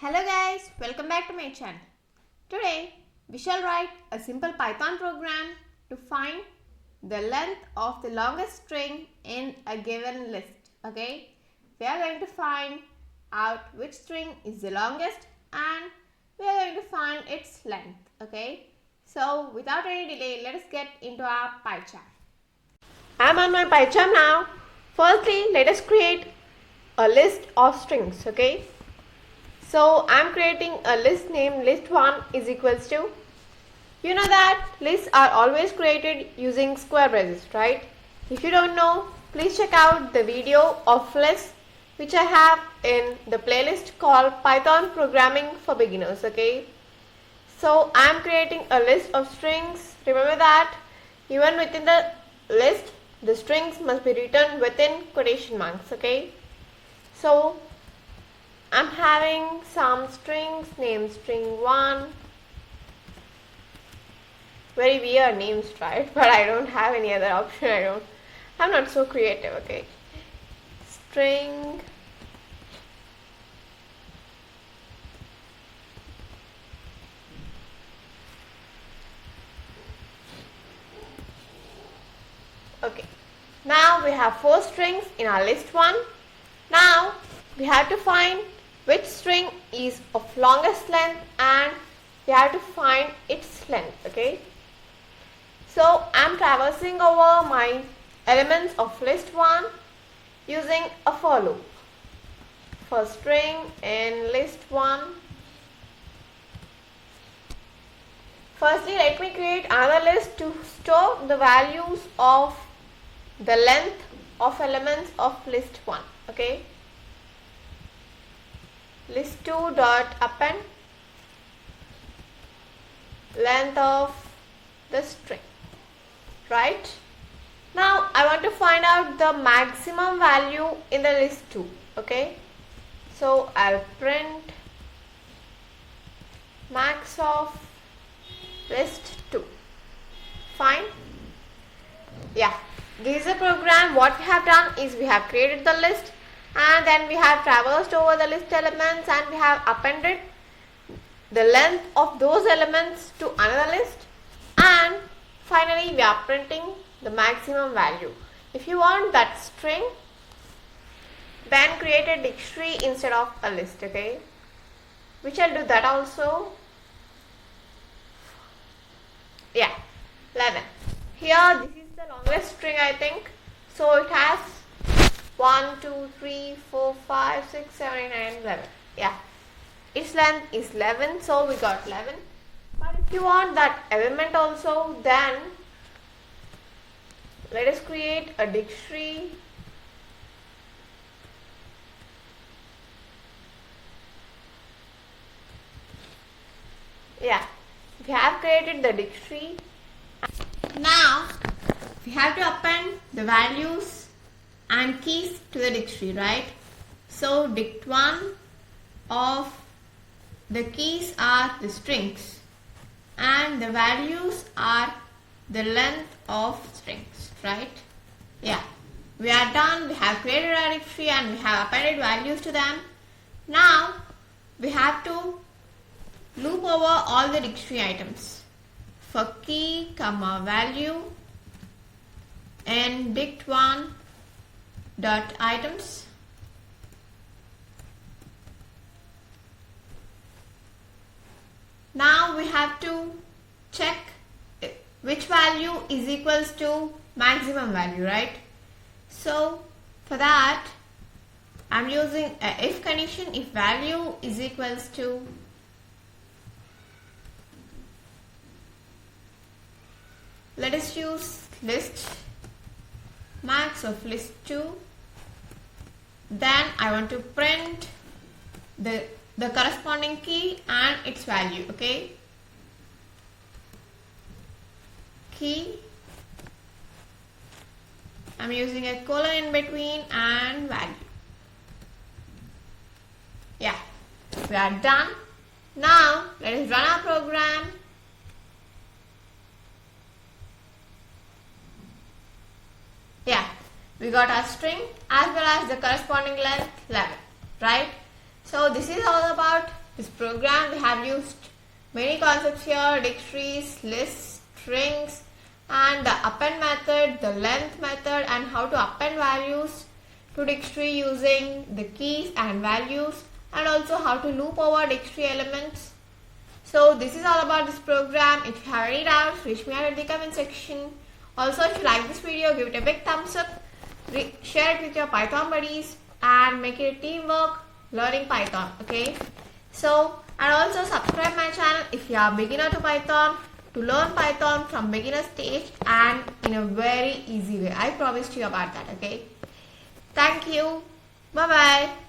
Hello guys, welcome back to my channel. Today we shall write a simple Python program to find the length of the longest string in a given list. Okay, we are going to find out which string is the longest and we are going to find its length. Okay, so without any delay, let us get into our PyCharm. I am on my PyCharm now. Firstly, let us create a list of strings. Okay. So I am creating a list named list1 is equals to, you know that lists are always created using square braces, right? If you don't know, please check out the video of lists which I have in the playlist called Python Programming for Beginners, okay? So I am creating a list of strings. Remember that even within the list, the strings must be written within quotation marks, okay? So I'm having some strings named string1. Very weird names, right? But I don't have any other option. I'm not so creative, okay? String okay. Now we have 4 strings in our list 1. Now we have to find which string is of longest length and we have to find its length, okay? So I am traversing over my elements of list 1 using a for loop. For string in list 1. Firstly, let me create another list to store the values of the length of elements of list 1, okay? List2 dot append length of the string, right? Now I want to find out the maximum value in the list 2, okay? So I'll print max of list 2. Fine. Yeah, this is a program. What we have done is we have created the list and then we have traversed over the list elements and we have appended the length of those elements to another list, and finally we are printing the maximum value. If you want that string, then create a dictionary instead of a list, okay? We shall do that also. Yeah, 11. Here this is the longest string, I think. So it has 1, 2, 3, 4, 5, 6, 7, 8, 9, 11. Yeah. Its length is 11, so we got 11. But if you want that element also, then let us create a dictionary. Yeah. We have created the dictionary. Now we have to append the values and keys to the dictionary, right? So dict1 of the keys are the strings and the values are the length of strings, right? Yeah, we are done. We have created a dictionary and we have appended values to them. Now we have to loop over all the dictionary items. For key, comma, value and dict1 dot items. Now we have to check which value is equals to maximum value, right? So for that I'm using a if condition. If value is equals to let us use list max of list 2. Then I want to print the corresponding key and its value, okay? Key, I'm using a colon in between, and value. Yeah, we are done. Now let us run our program. Yeah, we got our string as well as the corresponding length 11, right? So this is all about this program we have used many concepts here: dictionaries, lists, strings, and the append method, the length method, and how to append values to dictionary using the keys and values, and also how to loop over dictionary elements. So this is all about this program. If you have any doubts, reach me out at the comment section. Also, if you like this video, give it a big thumbs up, share it with your Python buddies, and make it a teamwork learning Python. Okay, so and also subscribe my channel if you are beginner to Python, to learn Python from beginner stage and in a very easy way. I promised you about that. Okay, thank you. Bye bye.